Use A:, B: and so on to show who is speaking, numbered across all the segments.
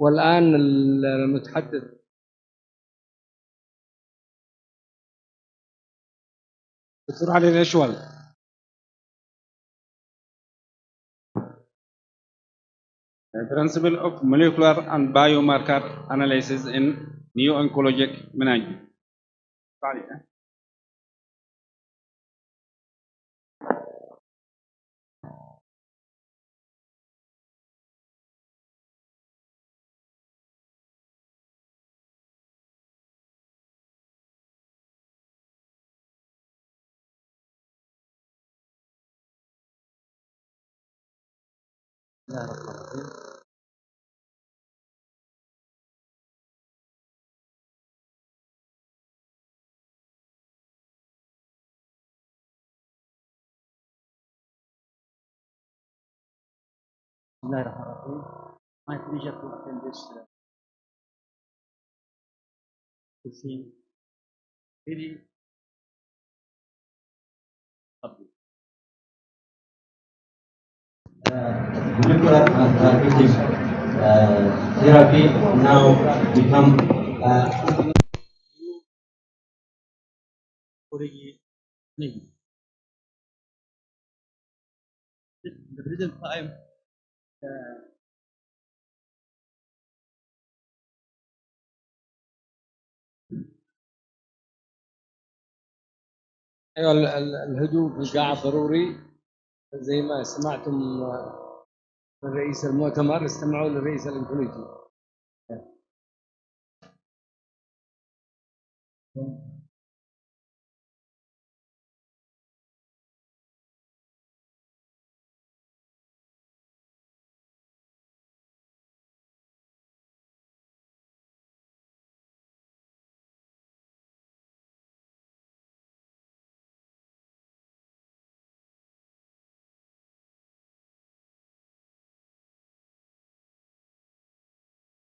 A: والآن المتحدث دكتور علي الاشول. Principle of molecular and biomarker analysis in neo-oncologic management.
B: My pleasure to attend this to see very public.
C: Molecular and therapeutic therapy now become
B: the present time
A: أيوة الهدوء في القاعة ضروري زي ما سمعتم من رئيس المؤتمر، استمعوا للرئيس الأونكولوجي.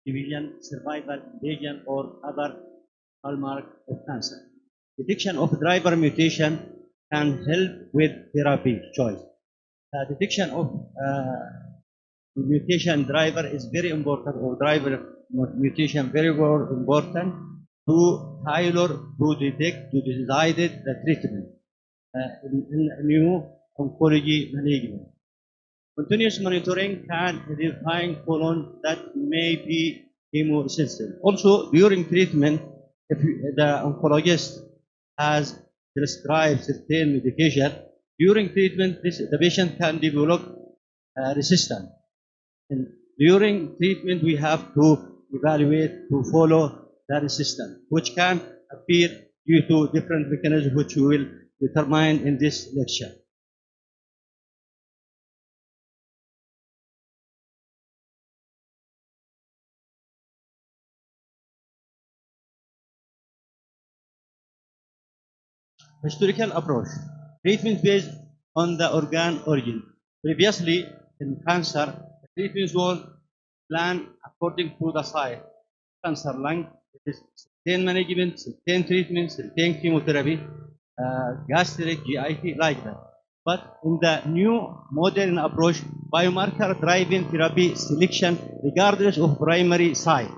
B: division, survival, invasion, or other hallmark of cancer. Detection of driver mutation can help with therapy choice. Detection of mutation driver is very important, or driver mutation very important to tailor, to detect, to decide the treatment in new oncology management. Continuous monitoring can identify colon that may be chemosensitive. Also, during treatment, if the oncologist has prescribed certain medication, during treatment, the patient can develop resistance. And during treatment, we have to evaluate, to follow the resistance, which can appear due to different mechanisms, which we will determine in this lecture. Historical approach. Treatment based on the organ origin. Previously, in cancer, treatment was planned according to the site. Cancer lung, it is certain management, certain treatment, certain chemotherapy, gastric, GIT, like that. But in the new modern approach, biomarker-driven therapy selection regardless of primary site.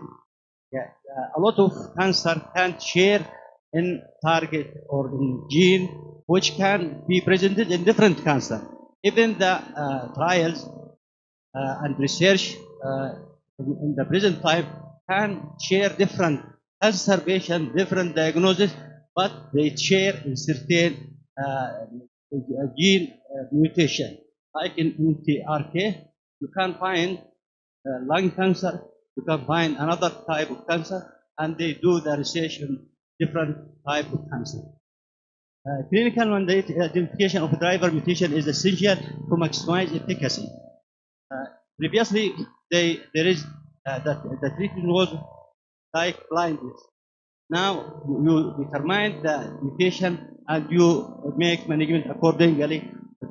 B: Yeah, a lot of cancer can share in target or in gene which can be presented in different cancer. Even the trials and research in the present time can share different cancer patients, different diagnosis, but they share in certain gene mutation. Like in TRK, you can find lung cancer, you can find another type of cancer, and they do the research on different type of cancer. Clinical mandate identification of driver mutation is essential to maximize efficacy. Previously, the treatment was like blindness. Now you determine the mutation and you make management accordingly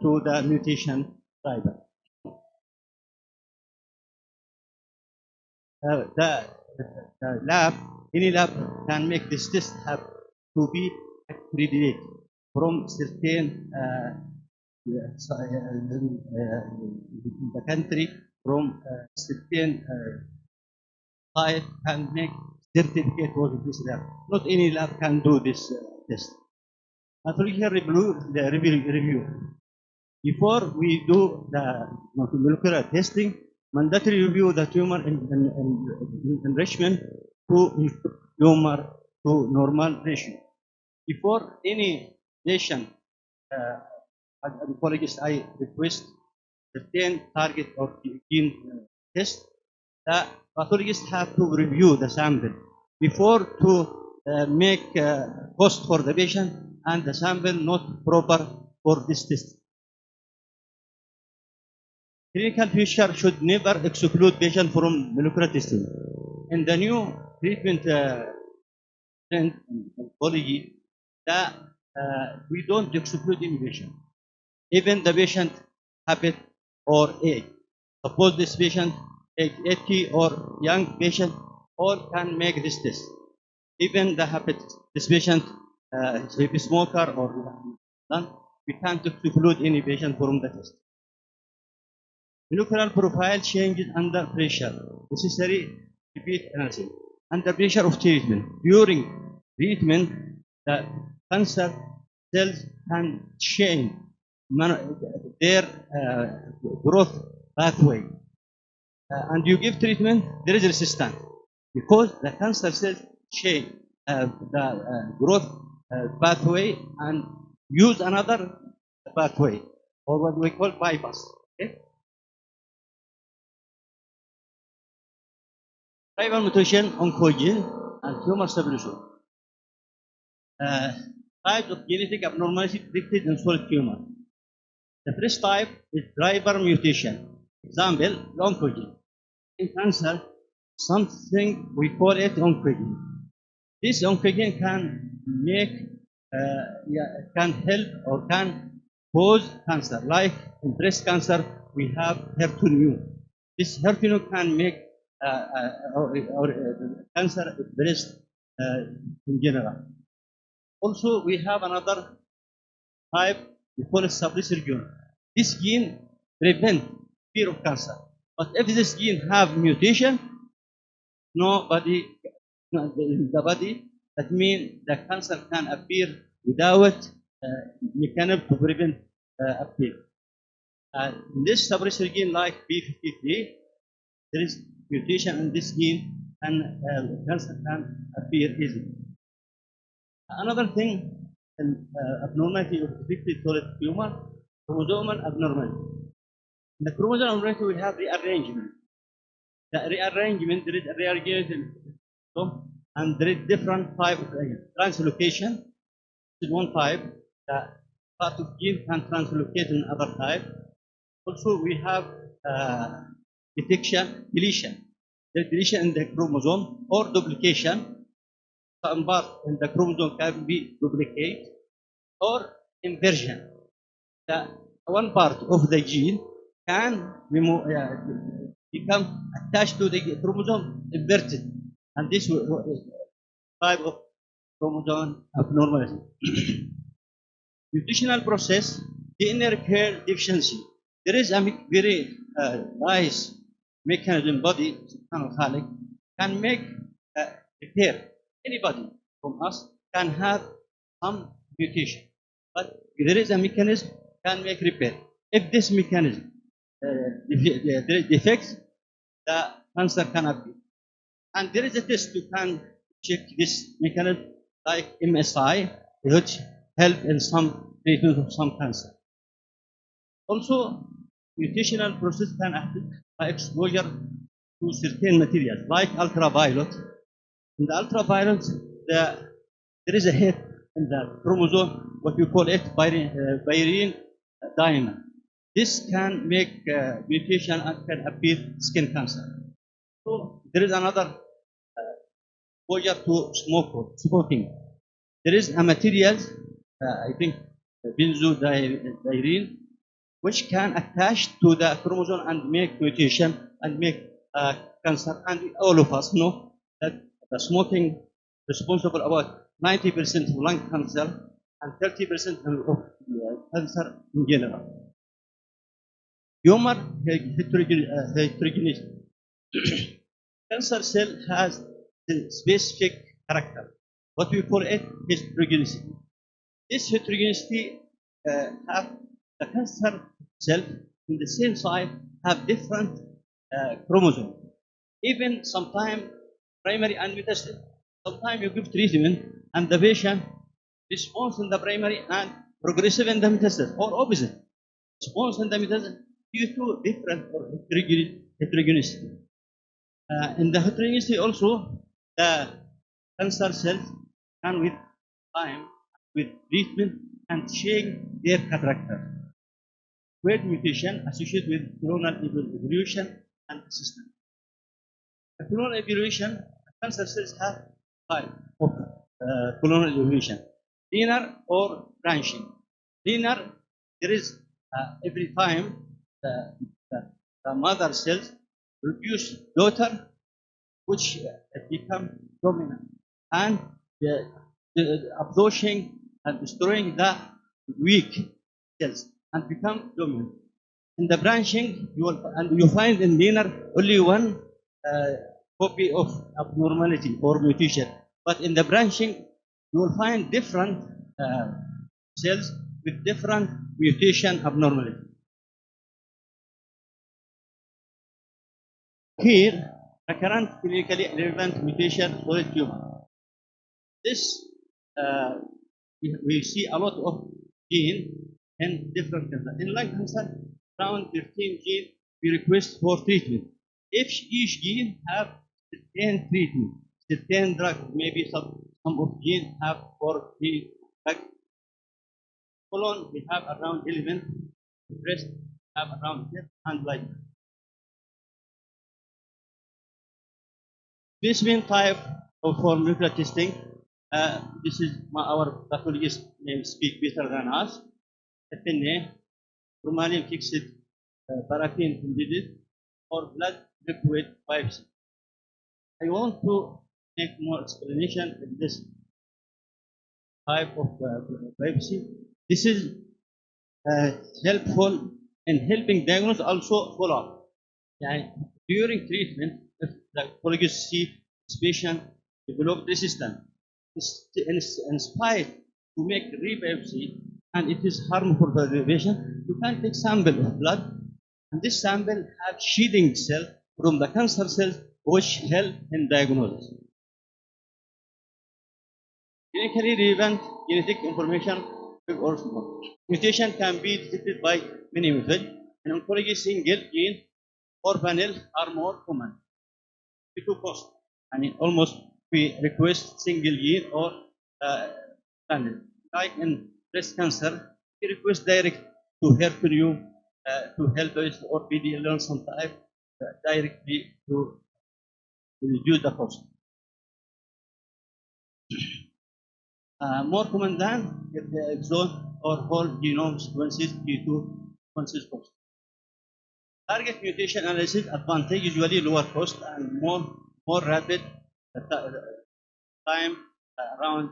B: to the mutation driver. The lab, any lab can make this test have to be accredited from certain in the country, from certain site can make certificate of this lab. Not any lab can do this test. Pathological review. Before we do the molecular testing, mandatory review the tumor enrichment to tumor to normal ratio. Before any patient, as oncologist, I request certain target or gene test. The pathologists have to review the sample before to make cost for the patient and the sample not proper for this test. Clinical feature should never exclude patient from molecular testing. In the new treatment trend in oncology, that we don't exclude any patient, even the patient habit or age. Suppose this patient age 80 or young patient, all can make this test. Even the habit, this patient is a smoker or none, we can't exclude any patient from the test. Molecular profile changes under pressure. Necessary repeat analysis. Under pressure of treatment. During treatment, the cancer cells can change their growth pathway. And you give treatment, there is resistance because the cancer cells change the growth pathway and use another pathway, or what we call bypass. Okay? Tribal mutation, oncogene, and tumor sublution. Types of genetic abnormality predicted in solid tumor. The first type is driver mutation. Example, oncogene. In cancer, something we call it oncogene. This oncogene can make, can help or can cause cancer. Like in breast cancer, we have HER2/neu. This HER2/neu can make cancer of breast in general. Also, we have another type, we call it suppressor gene. This gene prevents fear of cancer. But if this gene have mutation, nobody in the body, that means the cancer can appear without mechanism to prevent appear. In this suppressor gene like P53, there is mutation in this gene and cancer can appear easily. Another thing, abnormality of predicted solid tumor, chromosomal abnormality. In the chromosomal abnormality, we have rearrangement. The rearrangement, there is a rearrangement, and there is different type of translocation. This is one type. The part of gene can translocate in other type. Also, we have deletion. The deletion in the chromosome or duplication. Some part in the chromosome can be duplicated or inversion. The one part of the gene can become attached to the chromosome inverted, and this is type of chromosome abnormality. Mutational process, DNA repair deficiency. There is a very nice mechanism body can make repair. Anybody from us can have some mutation, but there is a mechanism can make repair. If this mechanism there is defects, the cancer can appear. And there is a test you can check this mechanism like MSI, which help in some treatment of some cancer. Also, mutational process can affect by exposure to certain materials like ultraviolet. In the ultraviolet, there is a hit in the chromosome, what we call it pyrene diamond. This can make mutation and can appear skin cancer. So there is another exposure to smoking. There is a material, I think benzodiazepine, which can attach to the chromosome and make mutation and make cancer. And all of us know that the smoking responsible about 90% of lung cancer and 30% of cancer in general. Tumor heterogeneity. Cancer cell has a specific character. What we call it heterogeneity. This heterogeneity have the cancer cell in the same site have different chromosomes. Even sometimes primary and metastatic. Sometimes you give treatment and the patient responds in the primary and progressive in the metastasis, or opposite. Response in the metastasis due to different heterogeneity. In the heterogeneity also, the cancer cells can with time, with treatment, and change their character. With mutation associated with clonal evolution and resistance. The clonal evolution, cancer cells have type of clonal evolution, linear or branching. Linear, there is every time the mother cells produce daughter, which become dominant, and the absorption and destroying the weak cells and become dominant. In the branching, you find in linear only one copy of abnormality or mutation. But in the branching, you will find different cells with different mutation abnormality. Here, recurrent clinically relevant mutation solid tumor. This, we see a lot of gene in different cancers. In lung cancer, around 13 genes we request for treatment. If each gene have certain treatment, certain drug, maybe some of gene have 4 drug. Colon we have around 11, breast have around 10, and like. Specimen type for nuclear testing. This is our pathologist name speak better than us. FNA, formalin fixed, paraffin embedded, or blood liquid biopsy. I want to make more explanation in this type of biopsy. This is helpful in helping diagnose, also follow up. During treatment, if the pathologist see this patient develop resistance, in spite to make rebiopsy, and it is harmful for the patient, you can take sample of blood, and this sample have shedding cell from the cancer cells, which help in diagnosis. Clinically relevant genetic information or mutation can be detected by many methods. In oncology, single gene or panel are more common. Two cost. Almost we request single gene or panel. Like in breast cancer, we request direct to HER2 to help us or PD-L1 some type directly to reduce the cost. More common than if the exome or whole genome sequences due to sequences cost. Target mutation analysis advantage usually lower cost and more rapid time around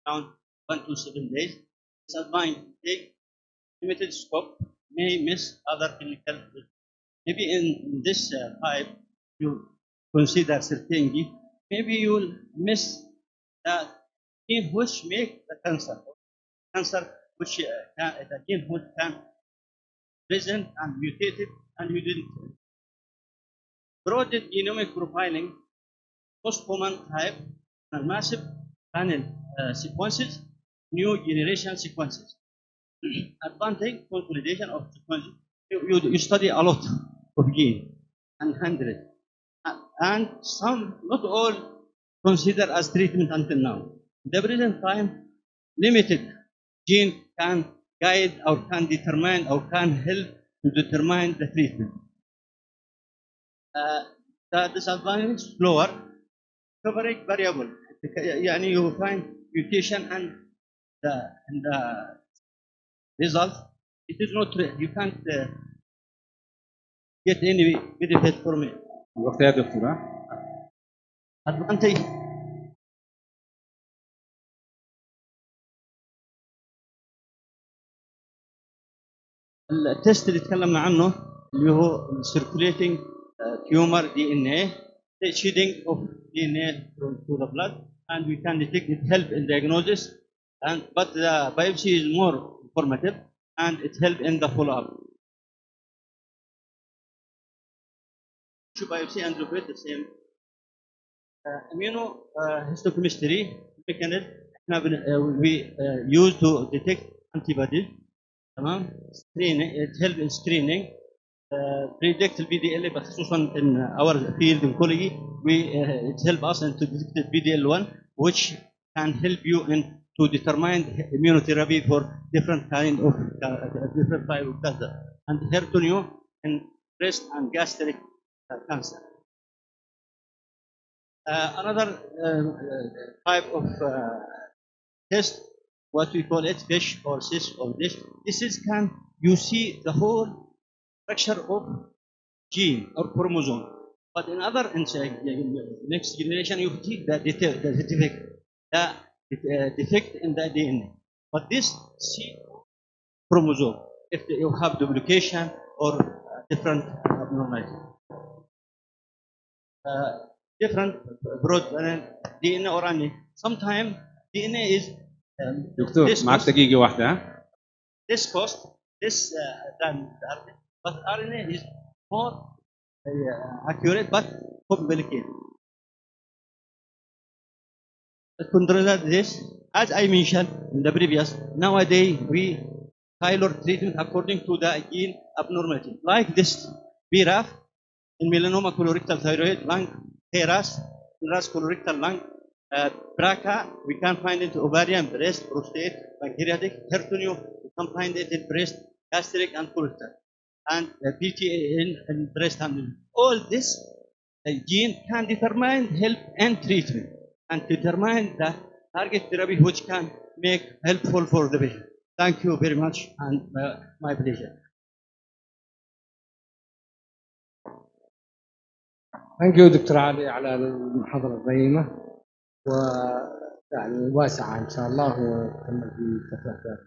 B: 1 to 7 days. Disadvantage limited scope, may miss other clinical. Maybe in this type you consider certain gene, maybe you will miss the gene which make the cancer which the gene which can present and mutated, and you didn't. Broad genomic profiling, most common type, and massive panel sequences, new generation sequences. Advantage consolidation of sequences. You study a lot of gene and hundred, and some, not all, considered as treatment until now. At the present time, limited gene can guide or can determine or can help to determine the treatment. The disadvantage lower coverage variable. You find mutation and the result. It is not, you can't get any benefit from it.
D: الوقت يا دكتور ها؟
B: Advantage. التست اللي تكلمنا عنه اللي هو circulating tumor DNA, the shedding of DNA to the blood, and we can detect it help in diagnosis. But the biopsy is more informative and it help in the follow-up. Tissue biopsy and look at the same. Immunohistochemistry mechanism we use to detect antibodies. Screening, it helps in screening. Predict PDL, but in our field oncology, it helps us to detect PDL1, which can help you in to determine immunotherapy for different kind of different type of cancer, and HER2 in breast and gastric cancer. Another type of test, what we call it fish or cyst or dish. This is can you see the whole structure of gene or chromosome. But in other next generation, you see the defect in the DNA. But this C chromosome, if you have duplication or different abnormality. Different broad DNA or RNA. Sometimes DNA is
D: دكتور معك دقيقة واحدة.
B: This cost than the RNA, but RNA is more accurate but complicated. Control this, as I mentioned in the previous, nowadays we tailor treatment according to the gene abnormality. Like this BRAF in melanoma colorectal thyroid lung, KRAS, KRAS colorectal lung, BRCA, we can find it ovarian, breast, prostate, pancreatic, HER2, we can find it in breast, gastric, and colorectal, and PTA in breast and all this gene can determine help and treatment, and determine the target therapy which can make helpful for the patient. Thank you very much, and my pleasure.
A: Thank you دكتور علي على المحاضرة القيمة ويعني واسعة إن شاء الله، وتم في فترة